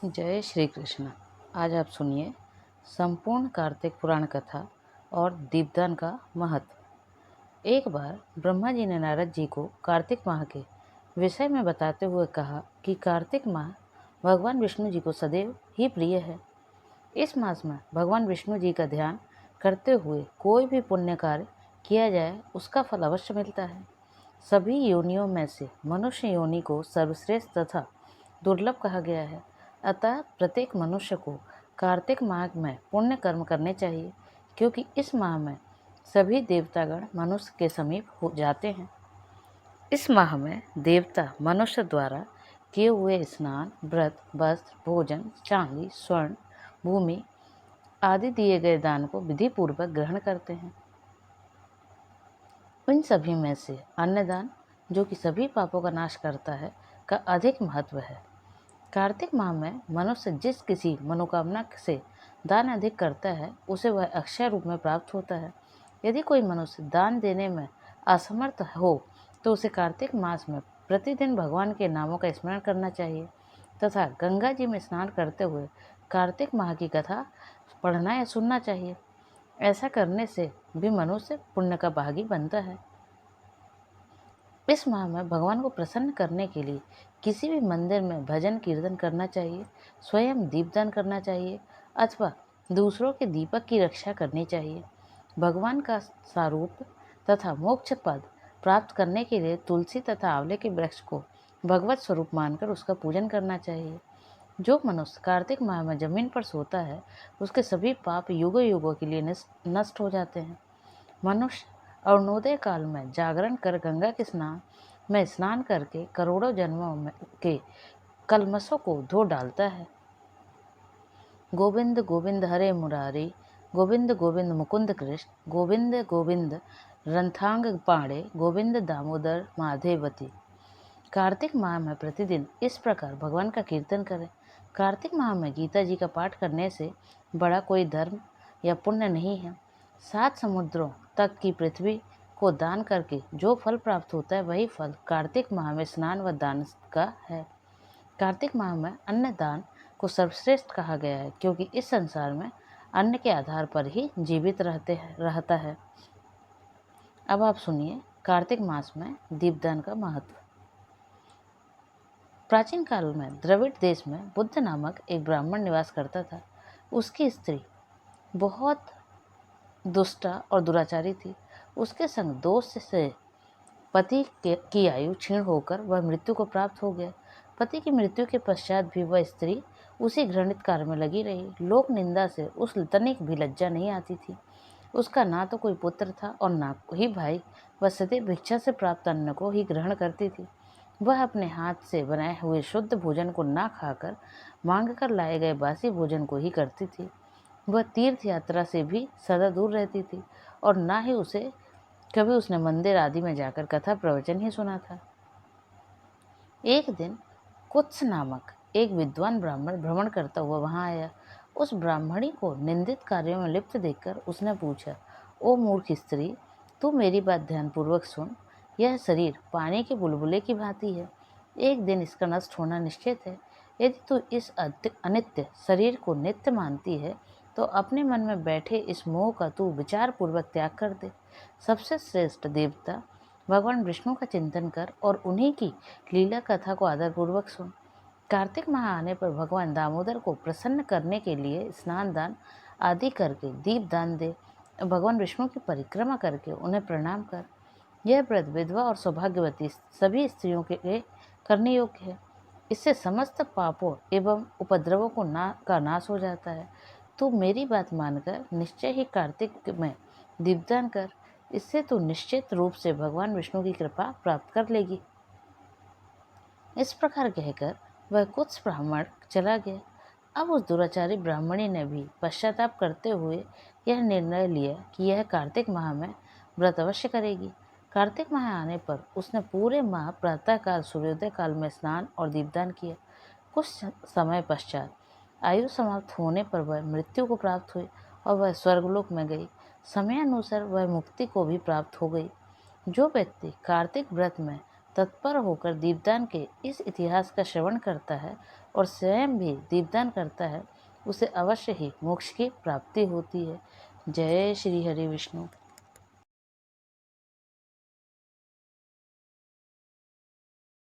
जय श्री कृष्ण। आज आप सुनिए संपूर्ण कार्तिक पुराण कथा और दीपदान का महत्व। एक बार ब्रह्मा जी ने नारद जी को कार्तिक माह के विषय में बताते हुए कहा कि कार्तिक माह भगवान विष्णु जी को सदैव ही प्रिय है। इस मास में भगवान विष्णु जी का ध्यान करते हुए कोई भी पुण्य कार्य किया जाए उसका फल अवश्य मिलता है। सभी योनियों में से मनुष्य योनि को सर्वश्रेष्ठ तथा दुर्लभ कहा गया है। अतः प्रत्येक मनुष्य को कार्तिक माह में पुण्य कर्म करने चाहिए, क्योंकि इस माह में सभी देवतागण मनुष्य के समीप हो जाते हैं। इस माह में देवता मनुष्य द्वारा किए हुए स्नान, व्रत, वस्त्र, भोजन, चांदी, स्वर्ण, भूमि आदि दिए गए दान को विधि पूर्वक ग्रहण करते हैं। इन सभी में से अन्नदान, जो कि सभी पापों का नाश करता है, का अधिक महत्व है। कार्तिक माह में मनुष्य जिस किसी मनोकामना से दान अधिक करता है उसे वह अक्षय रूप में प्राप्त होता है। यदि कोई मनुष्य दान देने में असमर्थ हो तो उसे कार्तिक मास में प्रतिदिन भगवान के नामों का स्मरण करना चाहिए तथा गंगा जी में स्नान करते हुए कार्तिक माह की कथा पढ़ना या सुनना चाहिए। ऐसा करने से भी मनुष्य पुण्य का भागी बनता है। इस माह में भगवान को प्रसन्न करने के लिए किसी भी मंदिर में भजन कीर्तन करना चाहिए, स्वयं दीपदान करना चाहिए अथवा दूसरों के दीपक की रक्षा करनी चाहिए। भगवान का स्वरूप तथा मोक्ष पद प्राप्त करने के लिए तुलसी तथा आंवले के वृक्ष को भगवत स्वरूप मानकर उसका पूजन करना चाहिए। जो मनुष्य कार्तिक माह में जमीन पर सोता है उसके सभी पाप युगों युगों के लिए नष्ट हो जाते हैं। मनुष्य अरुणोदय काल में जागरण कर गंगा के स्नान में स्नान करके करोड़ों जन्मों में के कलमशों को धो डालता है। गोविंद गोविंद हरे मुरारी, गोविंद गोविंद मुकुंद कृष्ण, गोविंद गोविंद रंथांग पाणे, गोविंद दामोदर माधेवती। कार्तिक माह में प्रतिदिन इस प्रकार भगवान का कीर्तन करें। कार्तिक माह में गीता जी का पाठ करने से बड़ा कोई धर्म या पुण्य नहीं है। 7 समुद्रों तक की पृथ्वी को दान करके जो फल प्राप्त होता है वही फल कार्तिक माह में स्नान व दान का है। कार्तिक माह में अन्न दान को सर्वश्रेष्ठ कहा गया है, क्योंकि इस संसार में अन्न के आधार पर ही जीवित रहता है। अब आप सुनिए कार्तिक मास में दीपदान का महत्व। प्राचीन काल में द्रविड़ देश में बुद्ध नामक एक ब्राह्मण निवास करता था। उसकी स्त्री बहुत दुष्टा और दुराचारी थी। उसके संग दोष से पति की आयु क्षीण होकर वह मृत्यु को प्राप्त हो गया। पति की मृत्यु के पश्चात भी वह स्त्री उसी घृणित कार्य में लगी रही। लोक निंदा से उस तनिक भी लज्जा नहीं आती थी। उसका ना तो कोई पुत्र था और ना ही भाई। वह सदैव भिक्षा से प्राप्त अन्न को ही ग्रहण करती थी। वह अपने हाथ से बनाए हुए शुद्ध भोजन को ना खाकर मांग कर लाए गए बासी भोजन को ही करती थी। वह तीर्थ यात्रा से भी सदा दूर रहती थी और ना ही कभी उसने मंदिर आदि में जाकर कथा प्रवचन ही सुना था। एक दिन कुत्स नामक एक विद्वान ब्राह्मण भ्रमण करता हुआ वहां आया। उस ब्राह्मणी को निंदित कार्यों में लिप्त देखकर उसने पूछा, ओ मूर्ख स्त्री, तू मेरी बात ध्यानपूर्वक सुन। यह शरीर पानी के बुलबुले की भांति है। एक दिन इसका नष्ट होना निश्चित है। यदि तू इस अनित्य शरीर को नित्य मानती है तो अपने मन में बैठे इस मोह का तू विचार पूर्वक त्याग कर दे। सबसे श्रेष्ठ देवता भगवान विष्णु का चिंतन कर और उन्हीं की लीला कथा को आदरपूर्वक सुन। कार्तिक माह आने पर भगवान दामोदर को प्रसन्न करने के लिए स्नान दान आदि करके दीप दान दे। भगवान विष्णु की परिक्रमा करके उन्हें प्रणाम कर। यह व्रत विधवा और सौभाग्यवती सभी स्त्रियों के लिए करने योग्य है। इससे समस्त पापों एवं उपद्रवों का नाश हो जाता है। तू मेरी बात मानकर निश्चय ही कार्तिक में दीपदान कर। इससे तू निश्चित रूप से भगवान विष्णु की कृपा प्राप्त कर लेगी। इस प्रकार कहकर वह कुछ ब्राह्मण चला गया। अब उस दुराचारी ब्राह्मणी ने भी पश्चाताप करते हुए यह निर्णय लिया कि यह कार्तिक माह में व्रत अवश्य करेगी। कार्तिक माह आने पर उसने पूरे माह प्रातःकाल सूर्योदय काल में स्नान और दीपदान किया। कुछ समय पश्चात आयु समाप्त होने पर वह मृत्यु को प्राप्त हुई और वह स्वर्गलोक में गई। समयानुसार वह मुक्ति को भी प्राप्त हो गई। जो व्यक्ति कार्तिक व्रत में तत्पर होकर दीपदान के इस इतिहास का श्रवण करता है और स्वयं भी दीपदान करता है, उसे अवश्य ही मोक्ष की प्राप्ति होती है। जय श्री हरि विष्णु।